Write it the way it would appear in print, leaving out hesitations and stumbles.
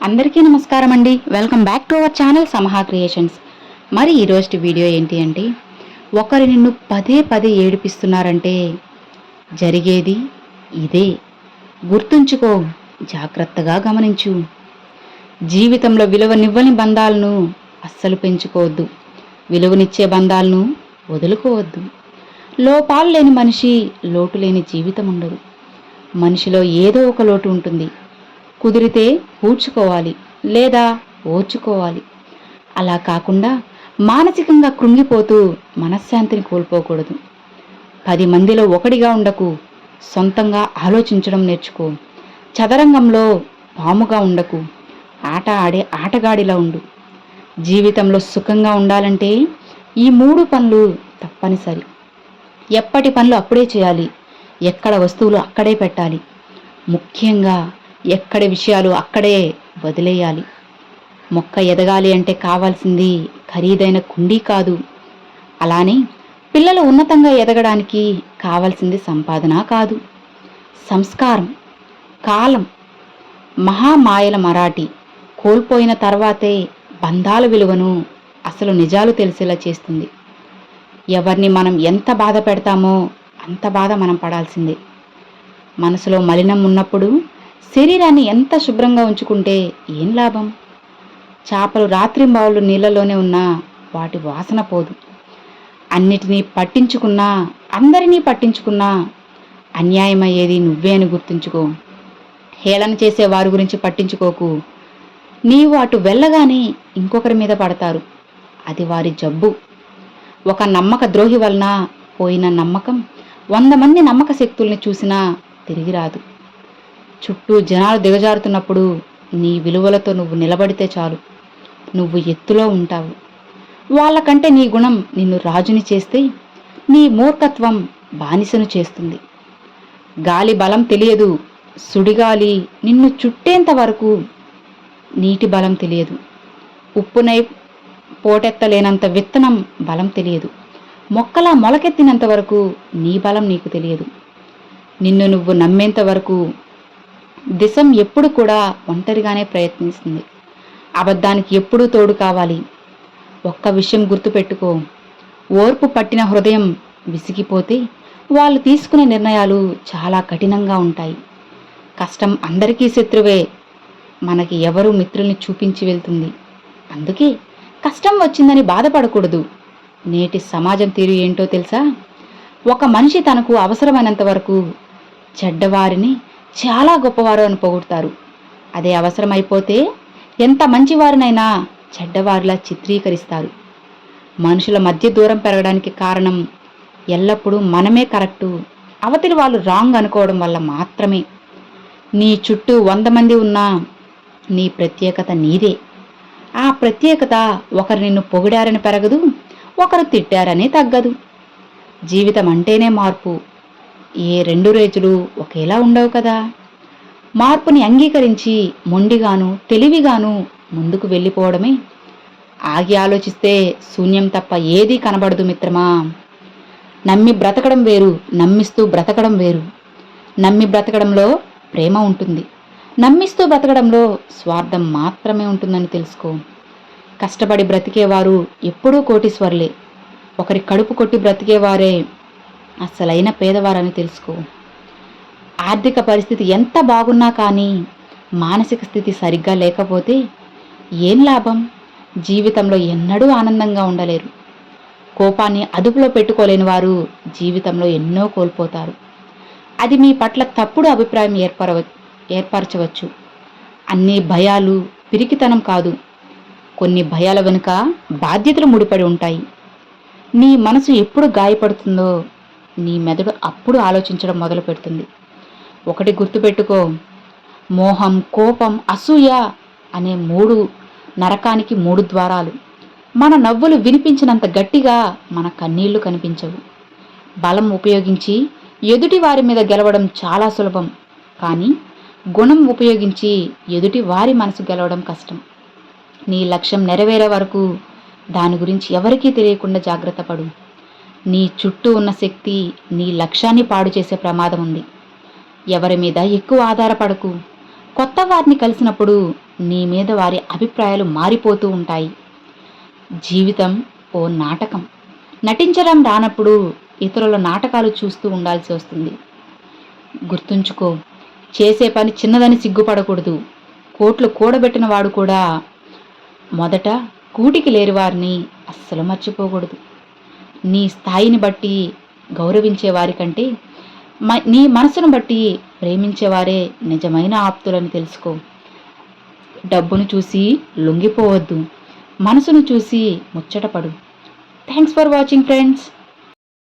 అందరికీ నమస్కారం అండి. Welcome back to our channel Samaha creations. మరి ఈరోజు వీడియో ఏంటి అంటే, ఒకరు నిన్ను పదే పదే ఏడిపిస్తున్నారంటే జరిగేది ఇదే. గుర్తుంచుకో, జాగ్రత్తగా గమనించు. జీవితంలో విలువనివ్వని బంధాలను అస్సలు పెంచుకోవద్దు. విలువనిచ్చే బంధాలను వదులుకోవద్దు. లోపాలు లేని మనిషి, లోటు లేని జీవితం ఉండదు. మనిషిలో ఏదో ఒక లోటు ఉంటుంది. కుదిరితే పూడ్చుకోవాలి, లేదా ఓర్చుకోవాలి. అలా కాకుండా మానసికంగా కృంగిపోతూ మనశ్శాంతిని కోల్పోకూడదు. 10 మందిలో ఒకడిగా ఉండకు. సొంతంగా ఆలోచించడం నేర్చుకో. చదరంగంలో పాముగా ఉండకు. ఆట ఆడే ఆటగాడిలా ఉండు. జీవితంలో సుఖంగా ఉండాలంటే ఈ 3 పనులు తప్పనిసరి. ఎప్పటి పనులు అప్పుడే చేయాలి. ఎక్కడ వస్తువులు అక్కడే పెట్టాలి. ముఖ్యంగా ఎక్కడి విషయాలు అక్కడే వదిలేయాలి. మొక్క ఎదగాలి అంటే కావాల్సింది ఖరీదైన కుండీ కాదు. అలానే పిల్లలు ఉన్నతంగా ఎదగడానికి కావాల్సింది సంపాదన కాదు, సంస్కారం. కాలం మహామాయల మరాఠీ. కోల్పోయిన తర్వాతే బంధాల విలువను, అసలు నిజాలు తెలిసేలా చేస్తుంది. ఎవరిని మనం ఎంత బాధ పెడతామో అంత బాధ మనం పడాల్సిందే. మనసులో మలినం ఉన్నప్పుడు శరీరాన్ని ఎంత శుభ్రంగా ఉంచుకుంటే ఏం లాభం? చేపలు రాత్రింబావులు నీళ్ళలోనే ఉన్నా వాటి వాసన పోదు. అన్నిటినీ పట్టించుకున్నా, అందరినీ పట్టించుకున్నా అన్యాయమయ్యేది నువ్వే అని గుర్తుంచుకో. హేళన చేసే వారి గురించి పట్టించుకోకు. నీవు అటు వెళ్ళగానే ఇంకొకరి మీద పడతారు. అది వారి జబ్బు. ఒక నమ్మక ద్రోహి వలన పోయిన నమ్మకం 100 మంది నమ్మక శక్తుల్ని చూసినా తిరిగి రాదు. చుట్టూ జనాలు దిగజారుతున్నప్పుడు నీ విలువలతో నువ్వు నిలబడితే చాలు. నువ్వు ఎత్తులో ఉంటావు. వాళ్ళకంటే నీ గుణం నిన్ను రాజుని చేస్తే, నీ మూర్ఖత్వం బానిసను చేస్తుంది. గాలి బలం తెలియదు. సుడిగాలి నిన్ను చుట్టేంత వరకు నీటి బలం తెలియదు. ఉప్పునై పోటెత్తలేనంత విత్తనం బలం తెలియదు. మొక్కలా మొలకెత్తినంత వరకు నీ బలం నీకు తెలియదు. నిన్ను నువ్వు నమ్మేంత వరకు దిశం ఎప్పుడు కూడా ఒంటరిగానే ప్రయత్నిస్తుంది. అబద్ధానికి ఎప్పుడూ తోడు కావాలి. ఒక్క విషయం గుర్తుపెట్టుకో, ఓర్పు పట్టిన హృదయం విసిగిపోతే వాళ్ళు తీసుకునే నిర్ణయాలు చాలా కఠినంగా ఉంటాయి. కష్టం అందరికీ శత్రువే, మనకి ఎవరు మిత్రుల్ని చూపించి వెళ్తుంది. అందుకే కష్టం వచ్చిందని బాధపడకూడదు. నేటి సమాజం తీరు ఏంటో తెలుసా? ఒక మనిషి తనకు అవసరమైనంత వరకు చెడ్డవారిని చాలా గొప్పవారు అని పొగుడతారు. అదే అవసరమైపోతే ఎంత మంచివారినైనా చెడ్డవారిలా చిత్రీకరిస్తారు. మనుషుల మధ్య దూరం పెరగడానికి కారణం ఎల్లప్పుడూ మనమే కరెక్టు, అవతలి వాళ్ళు రాంగ్ అనుకోవడం వల్ల మాత్రమే. నీ చుట్టూ 100 మంది ఉన్నా నీ ప్రత్యేకత నీదే. ఆ ప్రత్యేకత ఒకరు నిన్ను పొగిడారని పెరగదు, ఒకరు తిట్టారని తగ్గదు. జీవితం అంటేనే మార్పు. ఏ 2 రోజులు ఒకేలా ఉండవు కదా. మార్పుని అంగీకరించి మొండిగాను తెలివిగాను ముందుకు వెళ్ళిపోవడమే. ఆగి ఆలోచిస్తే శూన్యం తప్ప ఏదీ కనబడదు మిత్రమా. నమ్మి బ్రతకడం వేరు, నమ్మిస్తూ బ్రతకడం వేరు. నమ్మి బ్రతకడంలో ప్రేమ ఉంటుంది. నమ్మిస్తూ బ్రతకడంలో స్వార్థం మాత్రమే ఉంటుందని తెలుసుకో. కష్టపడి బ్రతికేవారు ఎప్పుడూ కోటీశ్వర్లే. ఒకరి కడుపు కొట్టి బ్రతికేవారే అసలైన పేదవారని తెలుసుకో. ఆర్థిక పరిస్థితి ఎంత బాగున్నా కానీ మానసిక స్థితి సరిగ్గా లేకపోతే ఏం లాభం? జీవితంలో ఎన్నడూ ఆనందంగా ఉండలేరు. కోపాన్ని అదుపులో పెట్టుకోలేని వారు జీవితంలో ఎన్నో కోల్పోతారు. అది మీ పట్ల తప్పుడు అభిప్రాయం ఏర్పరచవచ్చు. అన్ని భయాలు పిరికితనం కాదు. కొన్ని భయాల వెనుక బాధ్యతలు ముడిపడి ఉంటాయి. నీ మనసు ఎప్పుడు గాయపడుతుందో నీ మెదడు అప్పుడు ఆలోచించడం మొదలు పెడుతుంది. ఒకటి గుర్తుపెట్టుకో, మోహం, కోపం, అసూయ అనే 3 నరకానికి 3 ద్వారాలు. మన నవ్వులు వినిపించినంత గట్టిగా మన కన్నీళ్లు కనిపించవు. బలం ఉపయోగించి ఎదుటి వారి మీద గెలవడం చాలా సులభం, కానీ గుణం ఉపయోగించి ఎదుటి వారి మనసు గెలవడం కష్టం. నీ లక్ష్యం నెరవేరే వరకు దాని గురించి ఎవరికీ తెలియకుండా జాగ్రత్త పడు. నీ చుట్టూ ఉన్న శక్తి నీ లక్ష్యాన్ని పాడు చేసే ప్రమాదం ఉంది. ఎవరి మీద ఎక్కువ ఆధారపడకు. కొత్త వారిని కలిసినప్పుడు నీ మీద వారి అభిప్రాయాలు మారిపోతూ ఉంటాయి. జీవితం ఓ నాటకం. నటించడం రానప్పుడు ఇతరుల నాటకాలు చూస్తూ ఉండాల్సి వస్తుంది. గుర్తుంచుకో, చేసే పని చిన్నదని సిగ్గుపడకూడదు. కోట్లు కూడబెట్టిన వాడు కూడా మొదట కూటికి లేని వారిని అస్సలు మర్చిపోకూడదు. నీ స్థాయిని బట్టి గౌరవించే వారికంటే నీ మనసును బట్టి ప్రేమించేవారే నిజమైన ఆప్తులని తెలుసుకో. డబ్బును చూసి లొంగిపోవద్దు, మనసును చూసి ముచ్చటపడు. Thanks for watching friends.